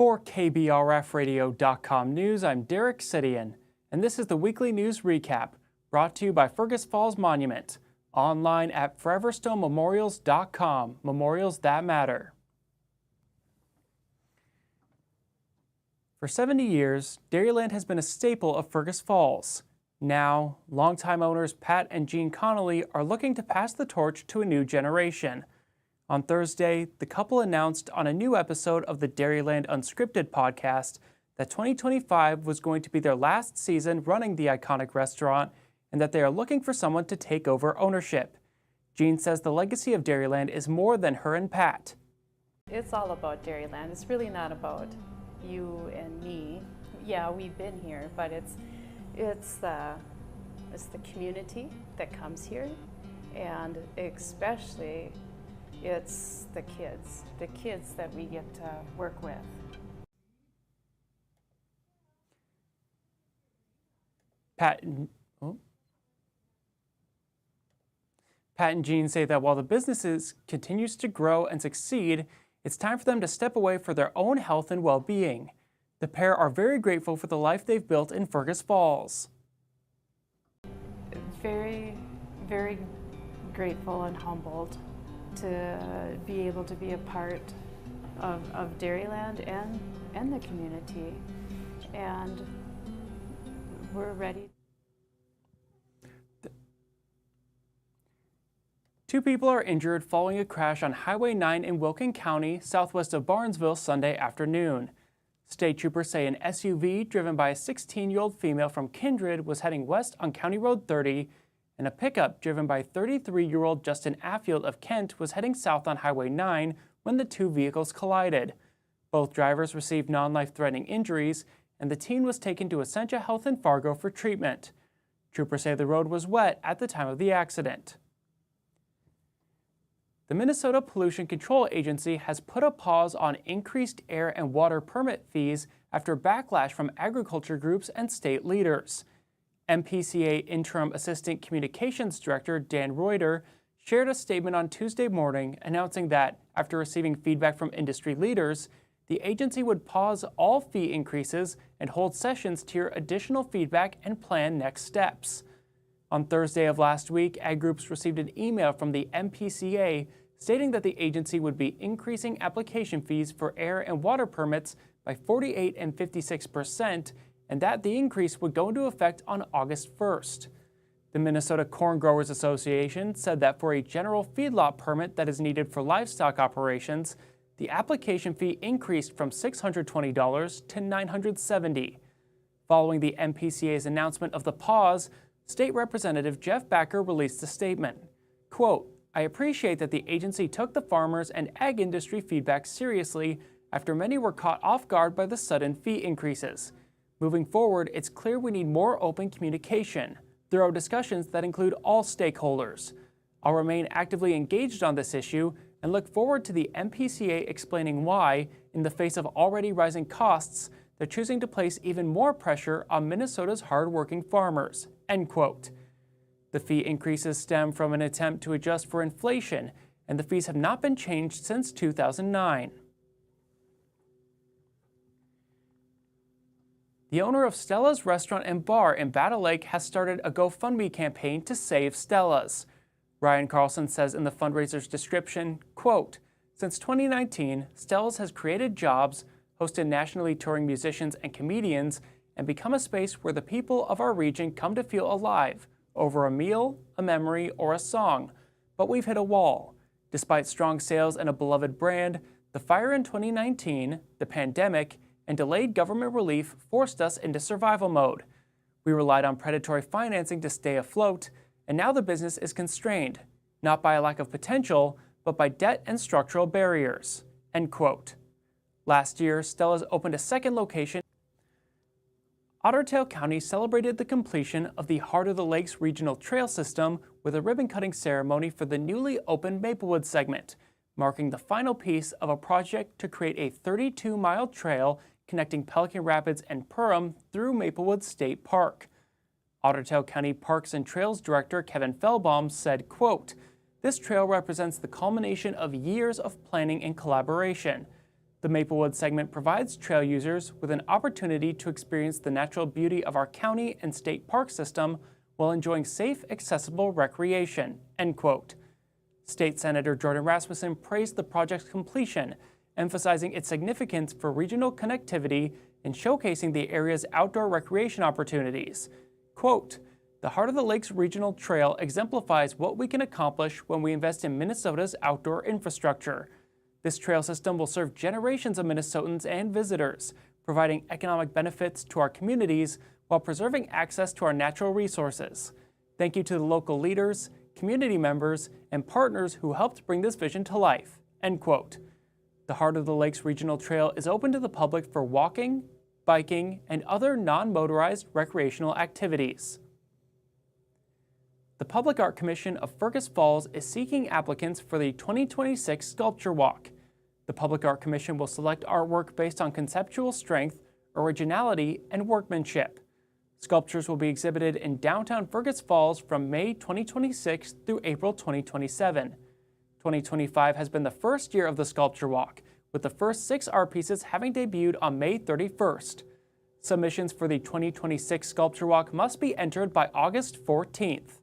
For KBRFradio.com News, I'm Derek Sidian, and this is the weekly news recap brought to you by Fergus Falls Monument, online at foreverstonmemorials.com, memorials that matter. For 70 years, Dairyland has been a staple of Fergus Falls. Now, longtime owners Pat and Jean Connolly are looking to pass the torch to a new generation. On Thursday, the couple announced on a new episode of the Dairyland Unscripted podcast that 2025 was going to be their last season running the iconic restaurant and that they are looking for someone to take over ownership. Jean says the legacy of Dairyland is more than her and Pat. It's all about Dairyland. It's really not about you and me. Yeah, we've been here, but it's the community that comes here, and especially it's the kids that we get to work with. Pat and Jean say that while the business continues to grow and succeed, it's time for them to step away for their own health and well-being. The pair are very grateful for the life they've built in Fergus Falls. Very, very grateful and humbled to be able to be a part of Dairyland and the community, and we're ready. Two people are injured following a crash on Highway 9 in Wilkin County, southwest of Barnesville, Sunday afternoon. State troopers say an SUV driven by a 16-year-old female from Kindred was heading west on County Road 30, and a pickup driven by 33-year-old Justin Affield of Kent was heading south on Highway 9 when the two vehicles collided. Both drivers received non-life-threatening injuries, and the teen was taken to Essentia Health in Fargo for treatment. Troopers say the road was wet at the time of the accident. The Minnesota Pollution Control Agency has put a pause on increased air and water permit fees after backlash from agriculture groups and state leaders. MPCA Interim Assistant Communications Director Dan Reuter shared a statement on Tuesday morning announcing that, after receiving feedback from industry leaders, the agency would pause all fee increases and hold sessions to hear additional feedback and plan next steps. On Thursday of last week, ag groups received an email from the MPCA stating that the agency would be increasing application fees for air and water permits by 48% and 56%, and that the increase would go into effect on August 1st. The Minnesota Corn Growers Association said that for a general feedlot permit that is needed for livestock operations, the application fee increased from $620 to $970. Following the MPCA's announcement of the pause, State Representative Jeff Backer released a statement. Quote, "I appreciate that the agency took the farmers and ag industry feedback seriously after many were caught off guard by the sudden fee increases. Moving forward, it's clear we need more open communication, thorough discussions that include all stakeholders. I'll remain actively engaged on this issue and look forward to the MPCA explaining why, in the face of already rising costs, they're choosing to place even more pressure on Minnesota's hardworking farmers." End quote. The fee increases stem from an attempt to adjust for inflation, and the fees have not been changed since 2009. The owner of Stella's Restaurant and Bar in Battle Lake has started a GoFundMe campaign to save Stella's. Ryan Carlson says in the fundraiser's description, quote, "Since 2019, Stella's has created jobs, hosted nationally touring musicians and comedians, and become a space where the people of our region come to feel alive over a meal, a memory, or a song. But we've hit a wall. Despite strong sales and a beloved brand, the fire in 2019, the pandemic, and delayed government relief forced us into survival mode. We relied on predatory financing to stay afloat, and now the business is constrained, not by a lack of potential, but by debt and structural barriers." End quote. Last year, Stella's opened a second location. Otter Tail County celebrated the completion of the Heart of the Lakes Regional Trail System with a ribbon-cutting ceremony for the newly opened Maplewood segment, marking the final piece of a project to create a 32-mile trail connecting Pelican Rapids and Perham through Maplewood State Park. Otter Tail County Parks and Trails Director Kevin Fellbaum said, quote, "This trail represents the culmination of years of planning and collaboration. The Maplewood segment provides trail users with an opportunity to experience the natural beauty of our county and state park system while enjoying safe, accessible recreation, end quote. State Senator Jordan Rasmussen praised the project's completion, emphasizing its significance for regional connectivity and showcasing the area's outdoor recreation opportunities. Quote, "The Heart of the Lakes Regional Trail exemplifies what we can accomplish when we invest in Minnesota's outdoor infrastructure. This trail system will serve generations of Minnesotans and visitors, providing economic benefits to our communities while preserving access to our natural resources. Thank you to the local leaders, community members, and partners who helped bring this vision to life," end quote. The Heart of the Lakes Regional Trail is open to the public for walking, biking, and other non-motorized recreational activities. The Public Art Commission of Fergus Falls is seeking applicants for the 2026 Sculpture Walk. The Public Art Commission will select artwork based on conceptual strength, originality, and workmanship. Sculptures will be exhibited in downtown Fergus Falls from May 2026 through April 2027. 2025 has been the first year of the Sculpture Walk, with the first 6 art pieces having debuted on May 31st. Submissions for the 2026 Sculpture Walk must be entered by August 14th.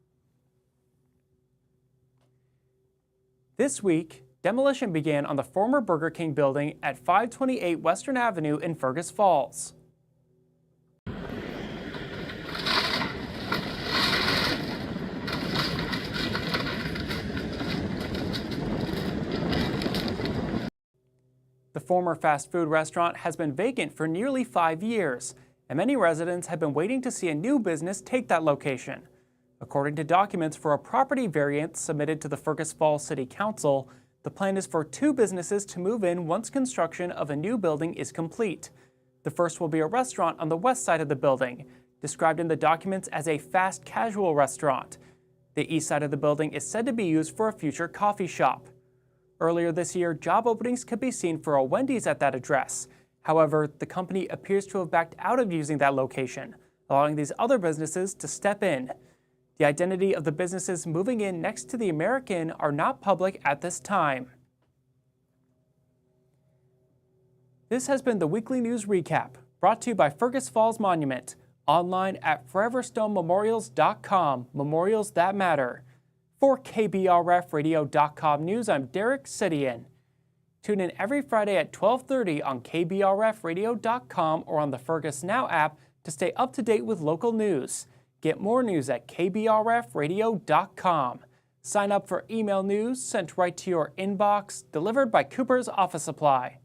This week, demolition began on the former Burger King building at 528 Western Avenue in Fergus Falls. The former fast food restaurant has been vacant for nearly 5 years, and many residents have been waiting to see a new business take that location. According to documents for a property variance submitted to the Fergus Falls City Council, the plan is for 2 businesses to move in once construction of a new building is complete. The first will be a restaurant on the west side of the building, described in the documents as a fast casual restaurant. The east side of the building is said to be used for a future coffee shop. Earlier this year, job openings could be seen for a Wendy's at that address. However, the company appears to have backed out of using that location, allowing these other businesses to step in. The identity of the businesses moving in next to the American are not public at this time. This has been the Weekly News Recap, brought to you by Fergus Falls Monument, online at foreverstonmemorials.com, memorials that matter. For KBRFradio.com News, I'm Derek Sidian. Tune in every Friday at 12:30 on KBRFradio.com or on the Fergus Now app to stay up to date with local news. Get more news at KBRFradio.com. Sign up for email news sent right to your inbox, delivered by Cooper's Office Supply.